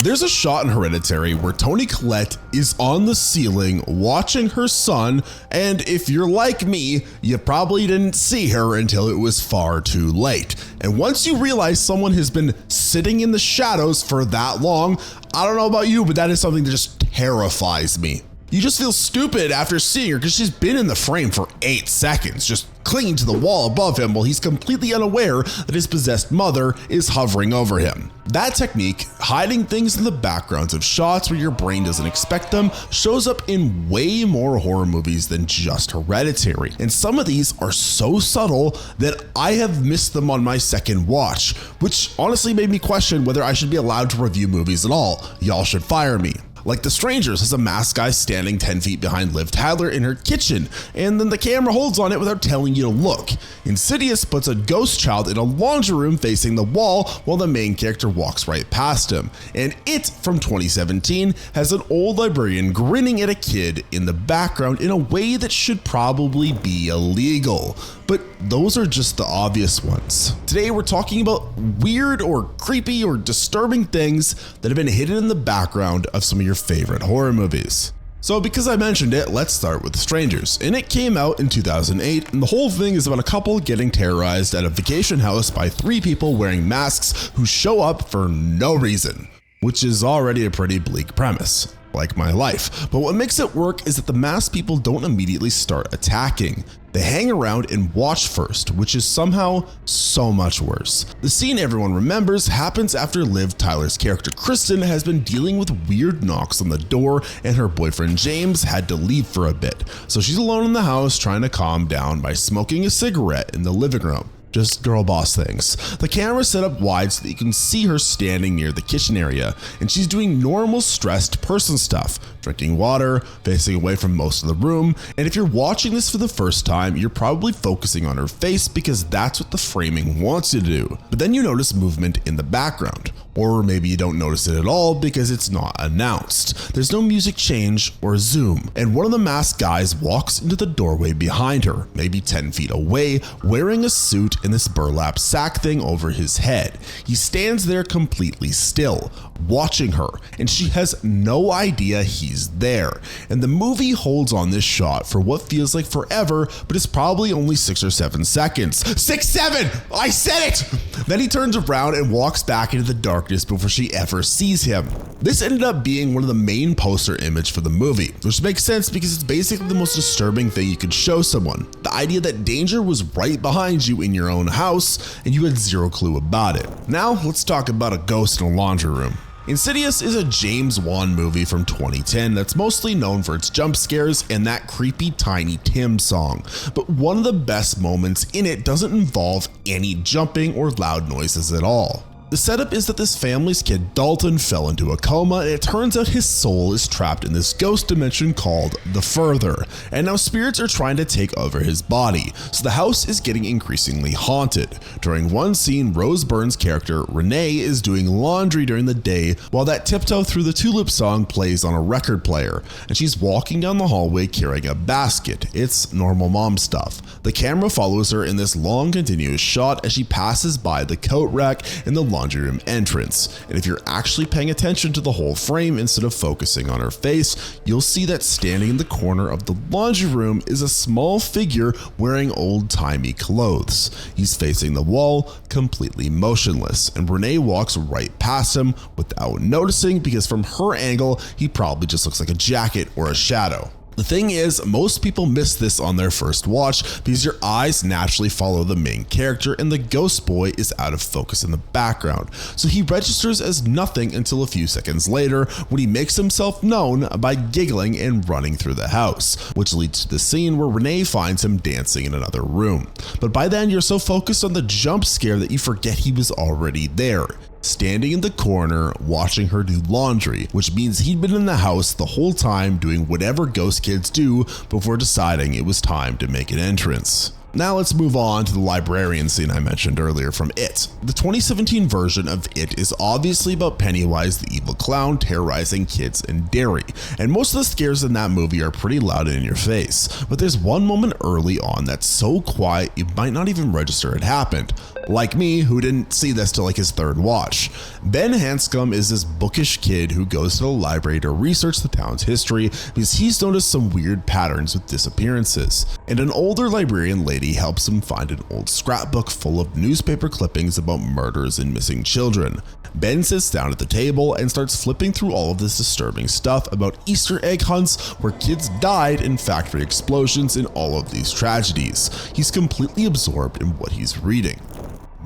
There's a shot in Hereditary where Toni Collette is on the ceiling watching her son, and if you're like me, you probably didn't see her until it was far too late. And once you realize someone has been sitting in the shadows for that long, I don't know about you, but that is something that just terrifies me. You just feel stupid after seeing her because she's been in the frame for 8 seconds, just clinging to the wall above him while he's completely unaware that his possessed mother is hovering over him. That technique, hiding things in the backgrounds of shots where your brain doesn't expect them, shows up in way more horror movies than just Hereditary. And some of these are so subtle that I have missed them on my second watch, which honestly made me question whether I should be allowed to review movies at all. Y'all should fire me. Like The Strangers has a masked guy standing 10 feet behind Liv Tyler in her kitchen, and then the camera holds on it without telling you to look. Insidious puts a ghost child in a laundry room facing the wall while the main character walks right past him. And It, from 2017, has an old librarian grinning at a kid in the background in a way that should probably be illegal. But those are just the obvious ones. Today we're talking about weird or creepy or disturbing things that have been hidden in the background of some of your favorite horror movies. So because I mentioned it, let's start with The Strangers. And it came out in 2008, and the whole thing is about a couple getting terrorized at a vacation house by 3 people wearing masks who show up for no reason, which is already a pretty bleak premise, like my life. But what makes it work is that the masked people don't immediately start attacking. They hang around and watch first, which is somehow so much worse. The scene everyone remembers happens after Liv Tyler's character Kristen has been dealing with weird knocks on the door, and her boyfriend James had to leave for a bit. So she's alone in the house trying to calm down by smoking a cigarette in the living room. Just girl boss things. The camera's set up wide so that you can see her standing near the kitchen area, and she's doing normal stressed person stuff, drinking water, facing away from most of the room, and if you're watching this for the first time, you're probably focusing on her face because that's what the framing wants you to do. But then you notice movement in the background. Or maybe you don't notice it at all because it's not announced. There's no music change or zoom, and one of the masked guys walks into the doorway behind her, maybe 10 feet away, wearing a suit and this burlap sack thing over his head. He stands there completely still, watching her, and she has no idea he's there. And the movie holds on this shot for what feels like forever, but it's probably only 6 or 7 seconds. 6, 7! I said it! Then he turns around and walks back into the darkness before she ever sees him. This ended up being one of the main poster image for the movie, which makes sense because it's basically the most disturbing thing you could show someone. The idea that danger was right behind you in your own house and you had zero clue about it. Now let's talk about a ghost in a laundry room. Insidious is a James Wan movie from 2010 that's mostly known for its jump scares and that creepy Tiny Tim song. But one of the best moments in it doesn't involve any jumping or loud noises at all. The setup is that this family's kid Dalton fell into a coma, and it turns out his soul is trapped in this ghost dimension called the Further, and now spirits are trying to take over his body, so the house is getting increasingly haunted. During one scene, Rose Byrne's character Renee is doing laundry during the day while that Tiptoe Through the Tulip song plays on a record player, and she's walking down the hallway carrying a basket. It's normal mom stuff. The camera follows her in this long continuous shot as she passes by the coat rack and the laundry room entrance, and if you're actually paying attention to the whole frame instead of focusing on her face, you'll see that standing in the corner of the laundry room is a small figure wearing old-timey clothes. He's facing the wall, completely motionless, and Renee walks right past him without noticing because from her angle, he probably just looks like a jacket or a shadow. The thing is, most people miss this on their first watch because your eyes naturally follow the main character and the ghost boy is out of focus in the background, so he registers as nothing until a few seconds later when he makes himself known by giggling and running through the house, which leads to the scene where Renee finds him dancing in another room. But by then you're so focused on the jump scare that you forget he was already there, standing in the corner watching her do laundry, which means he'd been in the house the whole time doing whatever ghost kids do before deciding it was time to make an entrance. Now let's move on to the librarian scene I mentioned earlier from It. The 2017 version of It is obviously about Pennywise the evil clown terrorizing kids in Derry, and most of the scares in that movie are pretty loud and in your face, but there's one moment early on that's so quiet you might not even register it happened. like me, who didn't see this till like his third watch. Ben Hanscom is this bookish kid who goes to the library to research the town's history because he's noticed some weird patterns with disappearances, and an older librarian lady helps him find an old scrapbook full of newspaper clippings about murders and missing children. Ben sits down at the table and starts flipping through all of this disturbing stuff about Easter egg hunts where kids died in factory explosions and all of these tragedies. He's completely absorbed in what he's reading.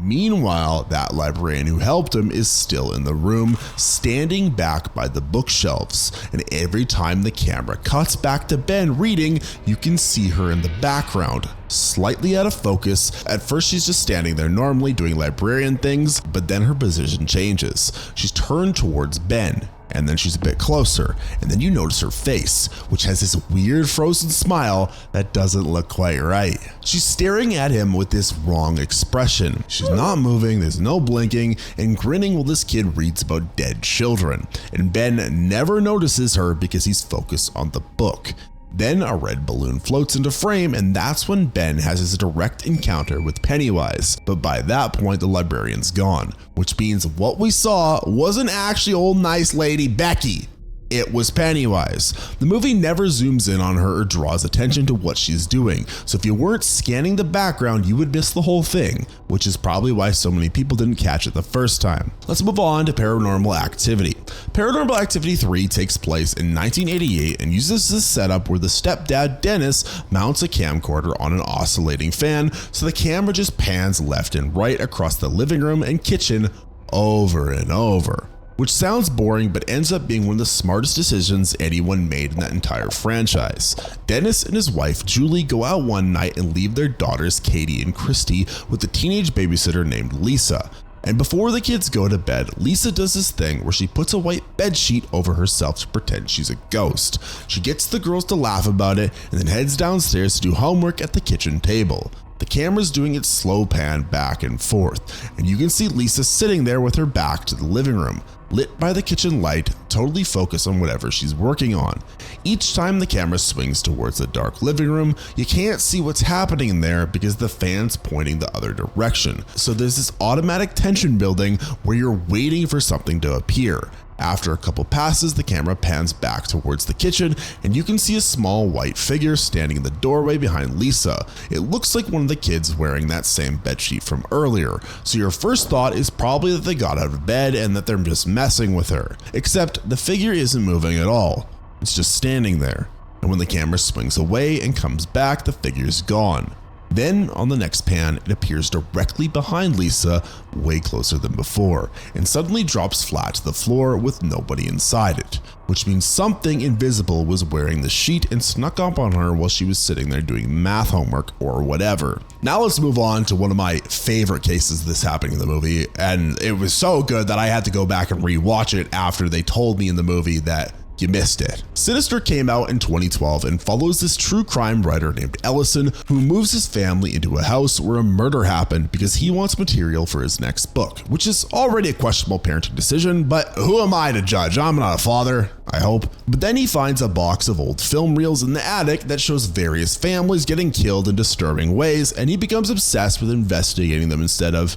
Meanwhile, that librarian who helped him is still in the room, standing back by the bookshelves, and every time the camera cuts back to Ben reading, you can see her in the background, slightly out of focus. At first she's just standing there normally doing librarian things, but then her position changes. She's turned towards Ben, and then she's a bit closer, and then you notice her face, which has this weird frozen smile that doesn't look quite right. She's staring at him with this wrong expression. She's not moving, there's no blinking, and grinning while this kid reads about dead children. And Ben never notices her because he's focused on the book. Then a red balloon floats into frame, and that's when Ben has his direct encounter with Pennywise. But by that point, the librarian's gone, which means what we saw wasn't actually old nice lady Becky. It was Pennywise. The movie never zooms in on her or draws attention to what she's doing, so if you weren't scanning the background, you would miss the whole thing, which is probably why so many people didn't catch it the first time. Let's move on to Paranormal Activity. Paranormal Activity 3 takes place in 1988 and uses this setup where the stepdad Dennis mounts a camcorder on an oscillating fan, so the camera just pans left and right across the living room and kitchen over and over. Which sounds boring but ends up being one of the smartest decisions anyone made in that entire franchise. Dennis and his wife Julie go out one night and leave their daughters Katie and Christy with a teenage babysitter named Lisa. And before the kids go to bed, Lisa does this thing where she puts a white bedsheet over herself to pretend she's a ghost. She gets the girls to laugh about it and then heads downstairs to do homework at the kitchen table. The camera's doing its slow pan back and forth, and you can see Lisa sitting there with her back to the living room, lit by the kitchen light, totally focused on whatever she's working on. Each time the camera swings towards the dark living room, you can't see what's happening in there because the fan's pointing the other direction. So there's this automatic tension building where you're waiting for something to appear. After a couple passes, the camera pans back towards the kitchen and you can see a small white figure standing in the doorway behind Lisa. It looks like one of the kids wearing that same bedsheet from earlier, so your first thought is probably that they got out of bed and that they're just messing with her. Except the figure isn't moving at all, it's just standing there. And when the camera swings away and comes back, the figure's gone. Then on the next pan, it appears directly behind Lisa, way closer than before, and suddenly drops flat to the floor with nobody inside it, which means something invisible was wearing the sheet and snuck up on her while she was sitting there doing math homework or whatever. Now let's move on to one of my favorite cases of this happening in the movie, and it was so good that I had to go back and rewatch it after they told me in the movie that you missed it. Sinister came out in 2012 and follows this true crime writer named Ellison who moves his family into a house where a murder happened because he wants material for his next book, which is already a questionable parenting decision, but who am I to judge? I'm not a father, I hope. But then he finds a box of old film reels in the attic that shows various families getting killed in disturbing ways, and he becomes obsessed with investigating them instead of,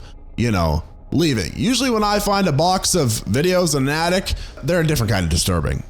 leaving. Usually when I find a box of videos in an attic, they're a different kind of disturbing.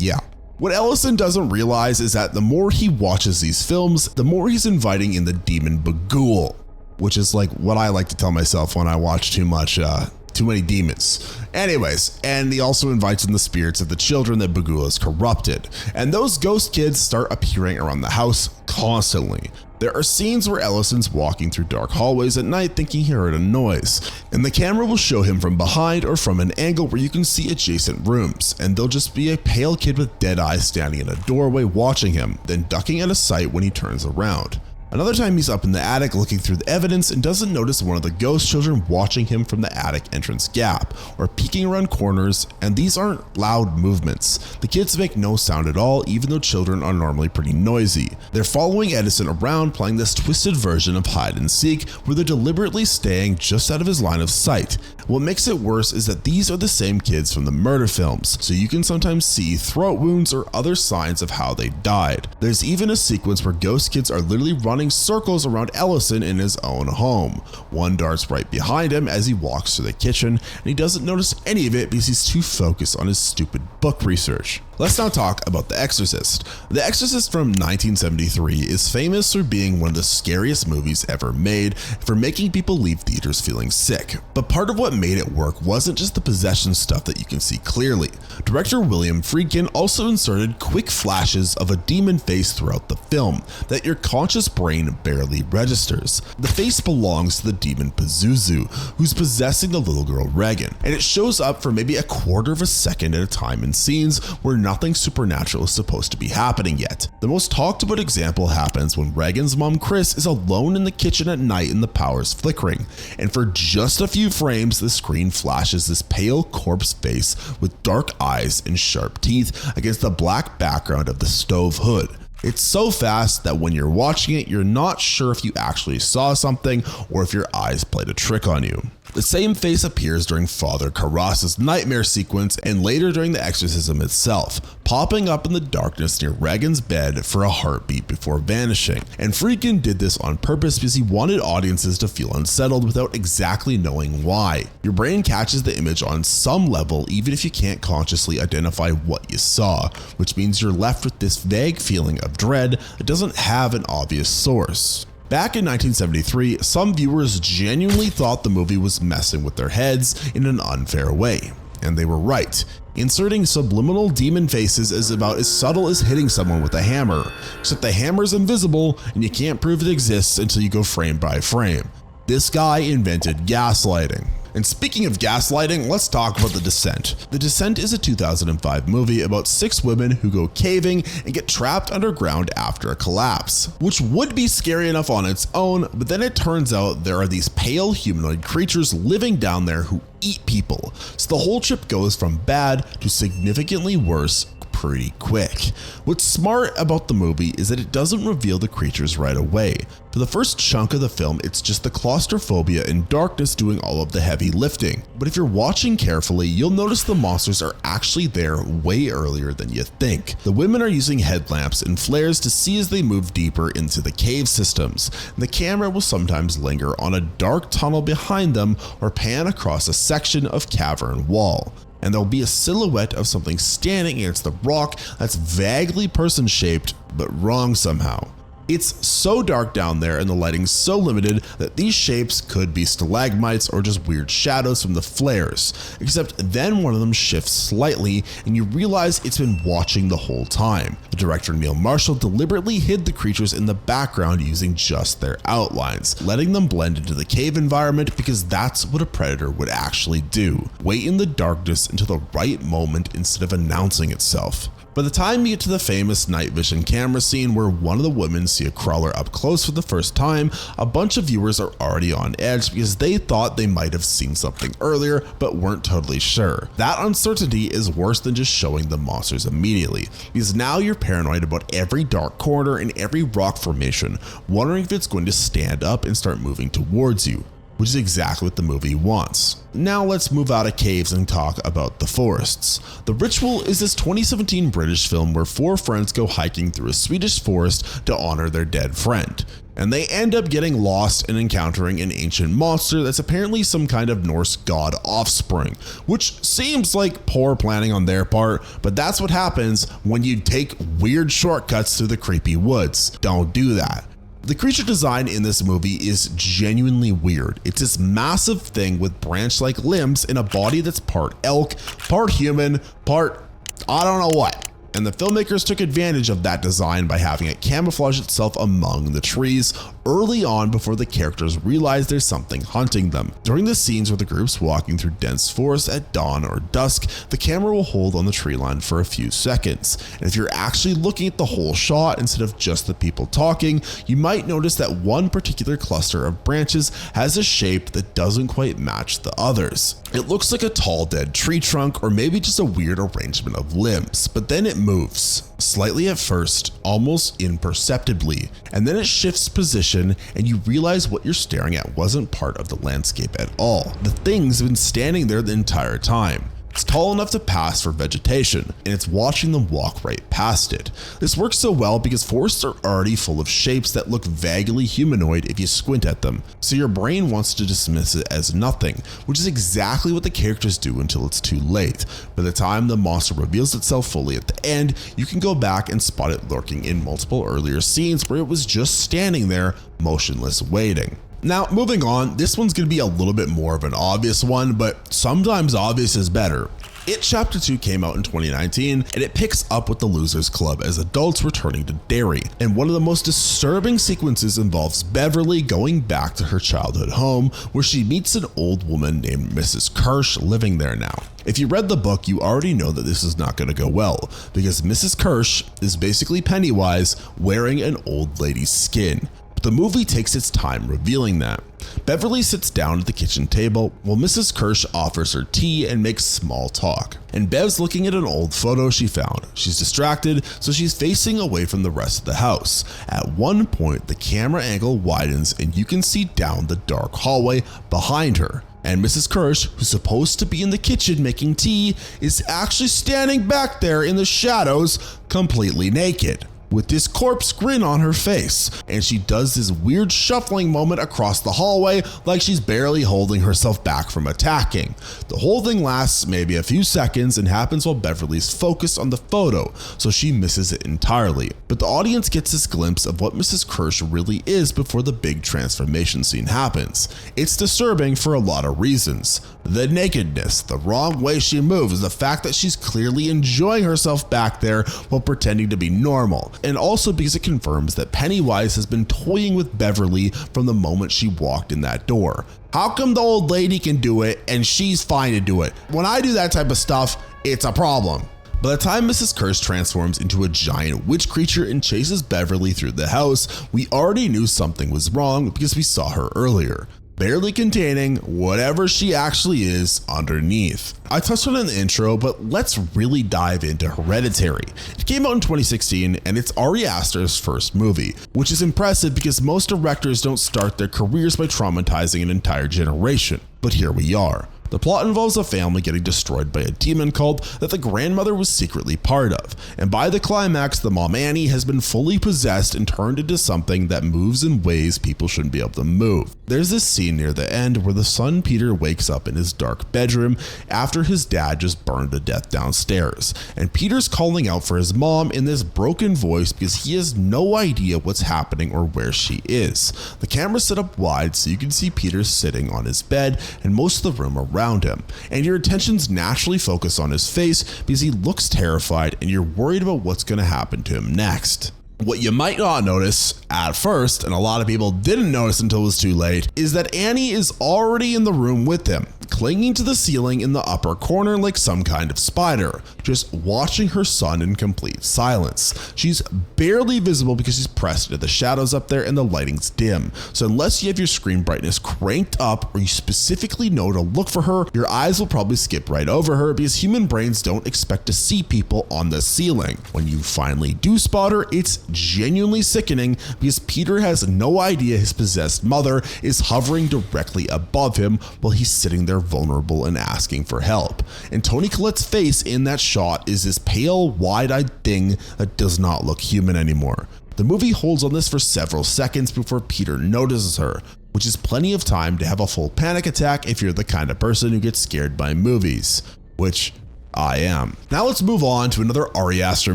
Yeah. What Ellison doesn't realize is that the more he watches these films, the more he's inviting in the demon Bagul, which is like what I like to tell myself when I watch too many demons. Anyways, and he also invites in the spirits of the children that Bagul has corrupted. And those ghost kids start appearing around the house constantly. There are scenes where Ellison's walking through dark hallways at night thinking he heard a noise, and the camera will show him from behind or from an angle where you can see adjacent rooms, and there'll just be a pale kid with dead eyes standing in a doorway watching him, then ducking out of sight when he turns around. Another time he's up in the attic looking through the evidence and doesn't notice one of the ghost children watching him from the attic entrance gap or peeking around corners, and these aren't loud movements. The kids make no sound at all, even though children are normally pretty noisy. They're following Edison around playing this twisted version of hide and seek where they're deliberately staying just out of his line of sight. What makes it worse is that these are the same kids from the murder films, so you can sometimes see throat wounds or other signs of how they died. There's even a sequence where ghost kids are literally running circles around Ellison in his own home. One darts right behind him as he walks to the kitchen, and he doesn't notice any of it because he's too focused on his stupid book research. Let's now talk about The Exorcist. The Exorcist from 1973 is famous for being one of the scariest movies ever made and for making people leave theaters feeling sick. But part of what made it work wasn't just the possession stuff that you can see clearly. Director William Friedkin also inserted quick flashes of a demon face throughout the film that your conscious brain barely registers. The face belongs to the demon Pazuzu, who's possessing the little girl Regan, and it shows up for maybe a quarter of a second at a time in scenes where nothing supernatural is supposed to be happening yet. The most talked about example happens when Regan's mom Chris is alone in the kitchen at night and the power's flickering, and for just a few frames the screen flashes this pale corpse face with dark eyes and sharp teeth against the black background of the stove hood. It's so fast that when you're watching it, you're not sure if you actually saw something or if your eyes played a trick on you. The same face appears during Father Karras' nightmare sequence and later during the exorcism itself, popping up in the darkness near Regan's bed for a heartbeat before vanishing. And Friedkin did this on purpose because he wanted audiences to feel unsettled without exactly knowing why. Your brain catches the image on some level even if you can't consciously identify what you saw, which means you're left with this vague feeling of dread that doesn't have an obvious source. Back in 1973, some viewers genuinely thought the movie was messing with their heads in an unfair way. And they were right. Inserting subliminal demon faces is about as subtle as hitting someone with a hammer, except the hammer's invisible and you can't prove it exists until you go frame by frame. This guy invented gaslighting. And speaking of gaslighting, let's talk about The Descent. The Descent is a 2005 movie about 6 women who go caving and get trapped underground after a collapse, which would be scary enough on its own, but then it turns out there are these pale humanoid creatures living down there who eat people. So the whole trip goes from bad to significantly worse pretty quick. What's smart about the movie is that it doesn't reveal the creatures right away. For the first chunk of the film, it's just the claustrophobia and darkness doing all of the heavy lifting. But if you're watching carefully, you'll notice the monsters are actually there way earlier than you think. The women are using headlamps and flares to see as they move deeper into the cave systems. The camera will sometimes linger on a dark tunnel behind them or pan across a section of cavern wall. And there'll be a silhouette of something standing against the rock that's vaguely person-shaped, but wrong somehow. It's so dark down there and the lighting's so limited that these shapes could be stalagmites or just weird shadows from the flares, except then one of them shifts slightly and you realize it's been watching the whole time. The director Neil Marshall deliberately hid the creatures in the background using just their outlines, letting them blend into the cave environment because that's what a predator would actually do. Wait in the darkness until the right moment instead of announcing itself. By the time you get to the famous night vision camera scene where one of the women see a crawler up close for the first time, a bunch of viewers are already on edge because they thought they might have seen something earlier but weren't totally sure. That uncertainty is worse than just showing the monsters immediately, because now you're paranoid about every dark corner and every rock formation, wondering if it's going to stand up and start moving towards you, which is exactly what the movie wants. Now let's move out of caves and talk about the forests. The Ritual is this 2017 British film where 4 friends go hiking through a Swedish forest to honor their dead friend. And they end up getting lost and encountering an ancient monster that's apparently some kind of Norse god offspring, which seems like poor planning on their part, but that's what happens when you take weird shortcuts through the creepy woods. Don't do that. The creature design in this movie is genuinely weird. It's this massive thing with branch-like limbs and a body that's part elk, part human, part I don't know what. And the filmmakers took advantage of that design by having it camouflage itself among the trees early on before the characters realize there's something hunting them. During the scenes where the group's walking through dense forest at dawn or dusk, the camera will hold on the tree line for a few seconds. And if you're actually looking at the whole shot instead of just the people talking, you might notice that one particular cluster of branches has a shape that doesn't quite match the others. It looks like a tall dead tree trunk or maybe just a weird arrangement of limbs, but then it moves, slightly at first, almost imperceptibly, and then it shifts position kitchen, and you realize what you're staring at wasn't part of the landscape at all. The thing's been standing there the entire time. It's tall enough to pass for vegetation, and it's watching them walk right past it. This works so well because forests are already full of shapes that look vaguely humanoid if you squint at them, so your brain wants to dismiss it as nothing, which is exactly what the characters do until it's too late. By the time the monster reveals itself fully at the end, you can go back and spot it lurking in multiple earlier scenes where it was just standing there, motionless, waiting. Now, moving on, this one's going to be a little bit more of an obvious one, but sometimes obvious is better. It Chapter 2 came out in 2019, and it picks up with the Losers Club as adults returning to Derry. And one of the most disturbing sequences involves Beverly going back to her childhood home, where she meets an old woman named Mrs. Kersh living there now. If you read the book, you already know that this is not going to go well, because Mrs. Kersh is basically Pennywise wearing an old lady's skin. The movie takes its time revealing that. Beverly sits down at the kitchen table while Mrs. Kersh offers her tea and makes small talk. And Bev's looking at an old photo she found. She's distracted, so she's facing away from the rest of the house. At one point, the camera angle widens and you can see down the dark hallway behind her. And Mrs. Kersh, who's supposed to be in the kitchen making tea, is actually standing back there in the shadows, completely naked, with this corpse grin on her face, and she does this weird shuffling moment across the hallway like she's barely holding herself back from attacking. The whole thing lasts maybe a few seconds and happens while Beverly's focused on the photo, so she misses it entirely. But the audience gets this glimpse of what Mrs. Kersh really is before the big transformation scene happens. It's disturbing for a lot of reasons. The nakedness, the wrong way she moves, the fact that she's clearly enjoying herself back there while pretending to be normal. And also because it confirms that Pennywise has been toying with Beverly from the moment she walked in that door. How come the old lady can do it and she's fine to do it? When I do that type of stuff, it's a problem. By the time Mrs. Kersh transforms into a giant witch creature and chases Beverly through the house, we already knew something was wrong because we saw her earlier, barely containing whatever she actually is underneath. I touched on it in the intro, but let's really dive into Hereditary. It came out in 2016 and it's Ari Aster's first movie, which is impressive because most directors don't start their careers by traumatizing an entire generation. But here we are. The plot involves a family getting destroyed by a demon cult that the grandmother was secretly part of, and by the climax, the mom Annie has been fully possessed and turned into something that moves in ways people shouldn't be able to move. There's this scene near the end where the son Peter wakes up in his dark bedroom after his dad just burned to death downstairs, and Peter's calling out for his mom in this broken voice because he has no idea what's happening or where she is. The camera's set up wide so you can see Peter sitting on his bed and most of the room around him, and your attention's naturally focused on his face because he looks terrified and you're worried about what's going to happen to him next. What you might not notice at first, and a lot of people didn't notice until it was too late, is that Annie is already in the room with him, clinging to the ceiling in the upper corner like some kind of spider, just watching her son in complete silence. She's barely visible because she's pressed into the shadows up there and the lighting's dim, so unless you have your screen brightness cranked up or you specifically know to look for her, your eyes will probably skip right over her because human brains don't expect to see people on the ceiling. When you finally do spot her, it's genuinely sickening because Peter has no idea his possessed mother is hovering directly above him while he's sitting there vulnerable and asking for help. And Toni Collette's face in that shot is this pale, wide-eyed thing that does not look human anymore. The movie holds on this for several seconds before Peter notices her, which is plenty of time to have a full panic attack if you're the kind of person who gets scared by movies, which I am. Now let's move on to another Ari Aster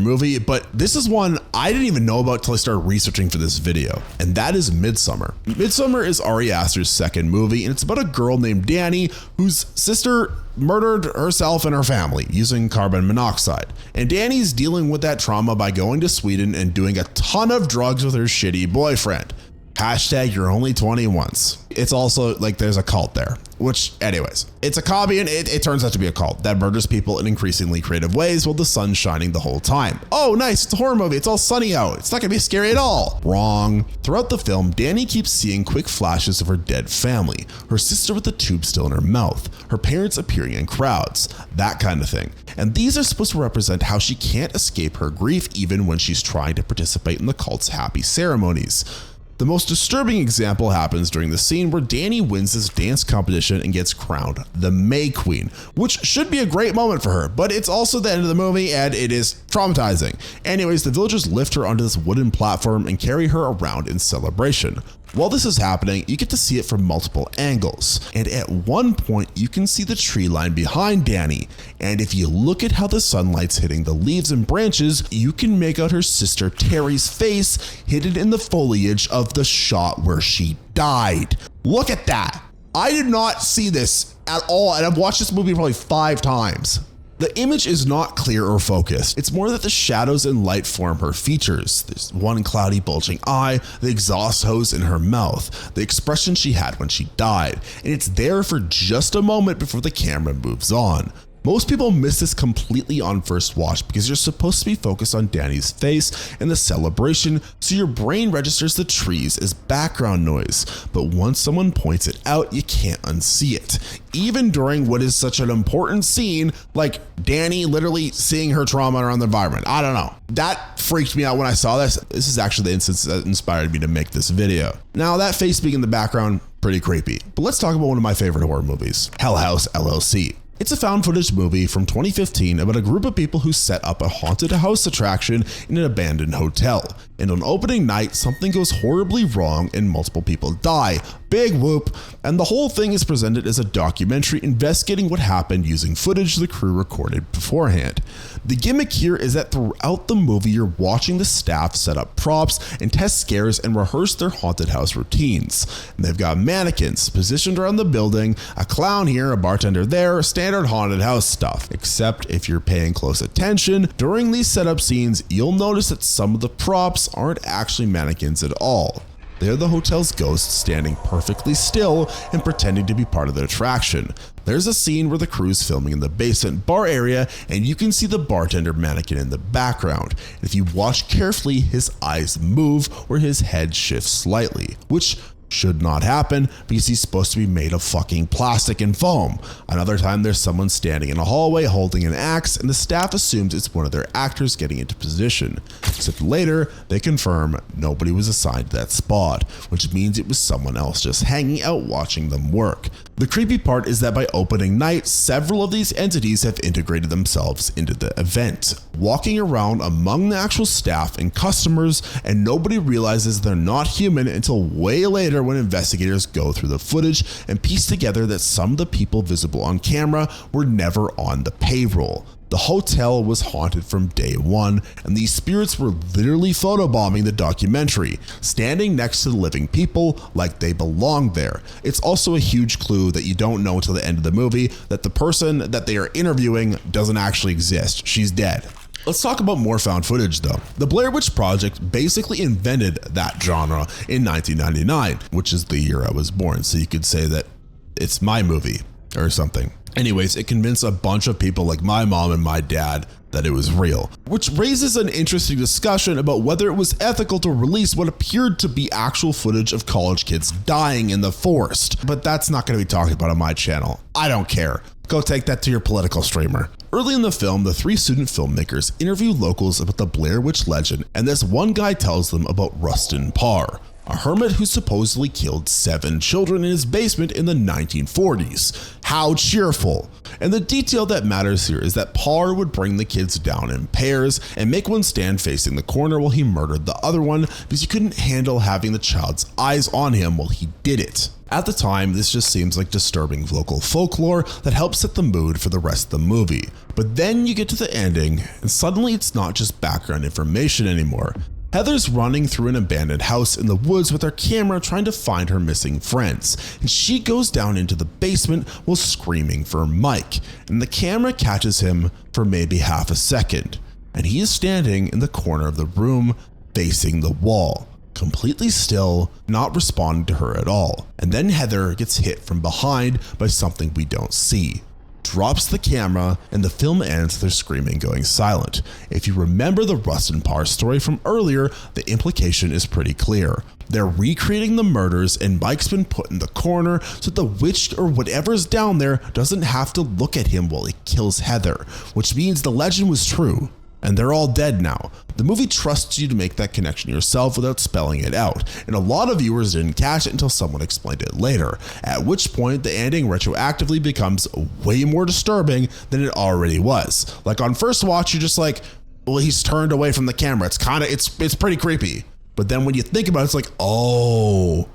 movie, but this is one I didn't even know about till I started researching for this video, and that is Midsommar. Midsommar is Ari Aster's second movie, and it's about a girl named Dani whose sister murdered herself and her family using carbon monoxide. And Dani's dealing with that trauma by going to Sweden and doing a ton of drugs with her shitty boyfriend. Hashtag you're only 20 once. It's also like there's a cult there, which anyways, it's a commie and it turns out to be a cult that murders people in increasingly creative ways while the sun's shining the whole time. Oh nice, it's a horror movie, it's all sunny out, it's not gonna be scary at all. Wrong. Throughout the film, Dani keeps seeing quick flashes of her dead family, her sister with the tube still in her mouth, her parents appearing in crowds, that kind of thing. And these are supposed to represent how she can't escape her grief even when she's trying to participate in the cult's happy ceremonies. The The most disturbing example happens during the scene where Danny wins this dance competition and gets crowned the May Queen, which should be a great moment for her, but it's also the end of the movie and it is traumatizing. Anyways, the villagers lift her onto this wooden platform and carry her around in celebration. While this is happening, you get to see it from multiple angles, and at one point you can see the tree line behind Danny, and if you look at how the sunlight's hitting the leaves and branches, you can make out her sister Terry's face hidden in the foliage of the shot where she died. Look at that! I did not see this at all, and I've watched this movie probably 5 times. The image is not clear or focused. It's more that the shadows and light form her features. There's one cloudy bulging eye, the exhaust hose in her mouth, the expression she had when she died, and it's there for just a moment before the camera moves on. Most people miss this completely on first watch because you're supposed to be focused on Danny's face and the celebration, so your brain registers the trees as background noise. But once someone points it out, you can't unsee it. Even during what is such an important scene, like Danny literally seeing her trauma around the environment. I don't know. That freaked me out when I saw this. This is actually the instance that inspired me to make this video. Now, that face being in the background, pretty creepy. But let's talk about one of my favorite horror movies, House LLC. It's a found footage movie from 2015 about a group of people who set up a haunted house attraction in an abandoned hotel. And on opening night, something goes horribly wrong and multiple people die. Big whoop. And the whole thing is presented as a documentary investigating what happened using footage the crew recorded beforehand. The gimmick here is that throughout the movie, you're watching the staff set up props and test scares and rehearse their haunted house routines. And they've got mannequins positioned around the building, a clown here, a bartender there, standard haunted house stuff. Except if you're paying close attention, during these setup scenes, you'll notice that some of the props aren't actually mannequins at all. They're the hotel's ghosts standing perfectly still and pretending to be part of the attraction. There's a scene where the crew's filming in the basement bar area and you can see the bartender mannequin in the background. And if you watch carefully, his eyes move or his head shifts slightly, which should not happen because he's supposed to be made of fucking plastic and foam. Another time there's someone standing in a hallway holding an axe and the staff assumes it's one of their actors getting into position. Except later they confirm nobody was assigned to that spot, which means it was someone else just hanging out watching them work. The creepy part is that by opening night, several of these entities have integrated themselves into the event, walking around among the actual staff and customers, and nobody realizes they're not human until way later when investigators go through the footage and piece together that some of the people visible on camera were never on the payroll. The hotel was haunted from day one, and these spirits were literally photobombing the documentary, standing next to the living people like they belonged there. It's also a huge clue that you don't know until the end of the movie that the person that they are interviewing doesn't actually exist. She's dead. Let's talk about more found footage though. The Blair Witch Project basically invented that genre in 1999, which is the year I was born, so you could say that it's my movie or something. Anyways, it convinced a bunch of people like my mom and my dad that it was real, which raises an interesting discussion about whether it was ethical to release what appeared to be actual footage of college kids dying in the forest. But that's not going to be talked about on my channel. I don't care. Go take that to your political streamer. Early in the film, the 3 student filmmakers interview locals about the Blair Witch legend, and this one guy tells them about Rustin Parr, a hermit who supposedly killed 7 children in his basement in the 1940s. How cheerful. And the detail that matters here is that Parr would bring the kids down in pairs and make one stand facing the corner while he murdered the other one because he couldn't handle having the child's eyes on him while he did it. At the time, this just seems like disturbing local folklore that helps set the mood for the rest of the movie. But then you get to the ending, and suddenly it's not just background information anymore. Heather's running through an abandoned house in the woods with her camera trying to find her missing friends, and she goes down into the basement while screaming for Mike, and the camera catches him for maybe half a second, and he is standing in the corner of the room facing the wall, completely still, not responding to her at all. And then Heather gets hit from behind by something we don't see, drops the camera, and the film ends with her screaming going silent. If you remember the Rustin Parr story from earlier, the implication is pretty clear. They're recreating the murders and Mike's been put in the corner so the witch or whatever's down there doesn't have to look at him while he kills Heather, which means the legend was true. and they're all dead now. The movie trusts you to make that connection yourself without spelling it out, and a lot of viewers didn't catch it until someone explained it later, at which point the ending retroactively becomes way more disturbing than it already was. Like on first watch, you're just like, well, he's turned away from the camera. It's pretty creepy. But then when you think about it, it's like, oh,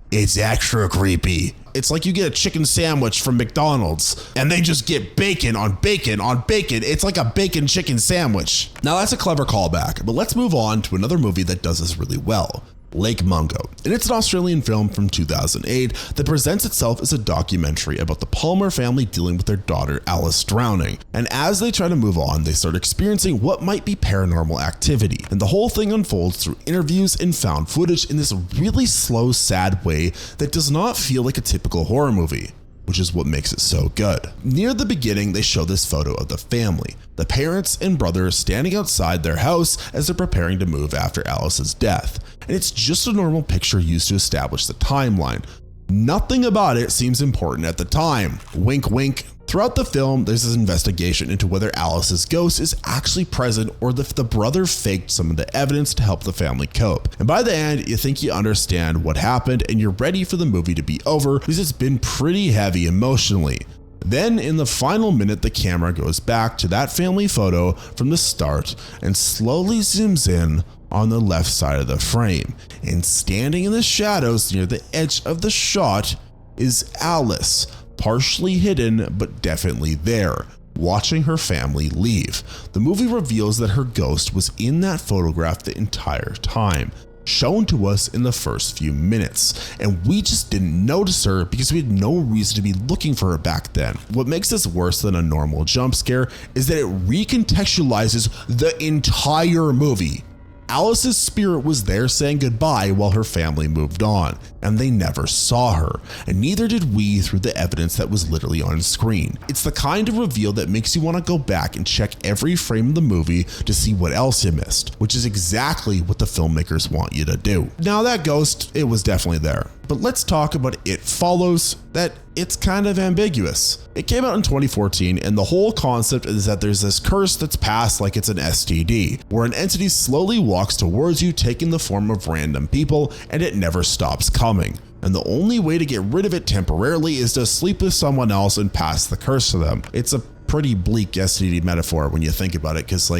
it's extra creepy. It's like you get a chicken sandwich from McDonald's and they just get bacon on bacon on bacon. It's like a bacon chicken sandwich. Now that's a clever callback, but let's move on to another movie that does this really well. Lake Mungo, and it's an Australian film from 2008 that presents itself as a documentary about the Palmer family dealing with their daughter Alice drowning, and as they try to move on, they start experiencing what might be paranormal activity, and the whole thing unfolds through interviews and found footage in this really slow, sad way that does not feel like a typical horror movie, which is what makes it so good. Near the beginning, they show this photo of the family, the parents and brother standing outside their house as they're preparing to move after Alice's death. And it's just a normal picture used to establish the timeline. Nothing about it seems important at the time. Wink, wink. Throughout the film, there's this investigation into whether Alice's ghost is actually present or if the brother faked some of the evidence to help the family cope. And by the end, you think you understand what happened and you're ready for the movie to be over because it's been pretty heavy emotionally. Then in the final minute, the camera goes back to that family photo from the start and slowly zooms in on the left side of the frame. And standing in the shadows near the edge of the shot is Alice, partially hidden but definitely there, watching her family leave. The movie reveals that her ghost was in that photograph the entire time, shown to us in the first few minutes, and we just didn't notice her because we had no reason to be looking for her back then. What makes this worse than a normal jump scare is that it recontextualizes the entire movie. Alice's spirit was there saying goodbye while her family moved on, and they never saw her, and neither did we through the evidence that was literally on screen. It's the kind of reveal that makes you want to go back and check every frame of the movie to see what else you missed, which is exactly what the filmmakers want you to do. Now that ghost, it was definitely there. But let's talk about It Follows, that it's kind of ambiguous. It came out in 2014, and the whole concept is that there's this curse that's passed like it's an STD, where an entity slowly walks towards you taking the form of random people, and it never stops coming. And the only way to get rid of it temporarily is to sleep with someone else and pass the curse to them. It's a pretty bleak STD metaphor when you think about it, because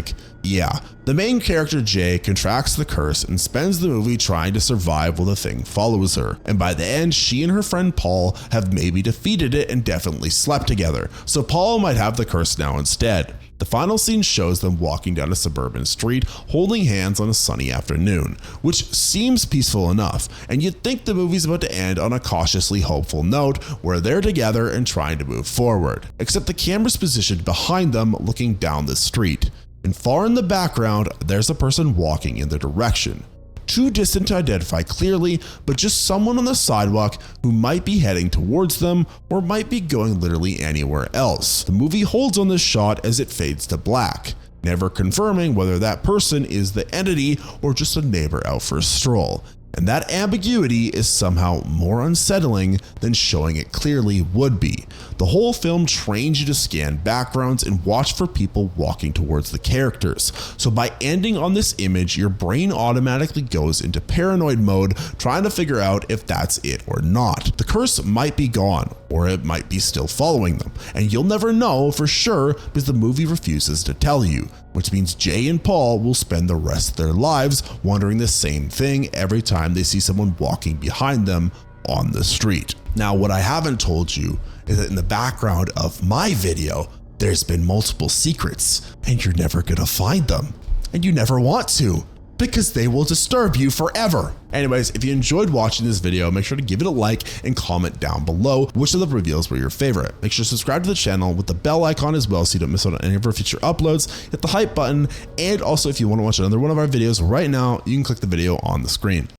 yeah, the main character Jay contracts the curse and spends the movie trying to survive while the thing follows her, and by the end she and her friend Paul have maybe defeated it and definitely slept together, so Paul might have the curse now instead. The final scene shows them walking down a suburban street holding hands on a sunny afternoon, which seems peaceful enough, and you'd think the movie's about to end on a cautiously hopeful note where they're together and trying to move forward, except the camera's positioned behind them looking down the street, and far in the background there's a person walking in their direction. Too distant to identify clearly, but just someone on the sidewalk who might be heading towards them or might be going literally anywhere else. The movie holds on this shot as it fades to black, never confirming whether that person is the entity or just a neighbor out for a stroll. And that ambiguity is somehow more unsettling than showing it clearly would be. The whole film trains you to scan backgrounds and watch for people walking towards the characters. So by ending on this image, your brain automatically goes into paranoid mode, trying to figure out if that's it or not. The curse might be gone, or it might be still following them, and you'll never know for sure because the movie refuses to tell you, which means Jay and Paul will spend the rest of their lives wondering the same thing every time they see someone walking behind them on the street. Now, what I haven't told you is that in the background of my video, there's been multiple secrets, and you're never gonna find them, and you never want to, because they will disturb you forever. Anyways, if you enjoyed watching this video, make sure to give it a like and comment down below which of the reveals were your favorite. Make sure to subscribe to the channel with the bell icon as well so you don't miss out on any of our future uploads. Hit the hype button, and also if you want to watch another one of our videos right now, you can click the video on the screen.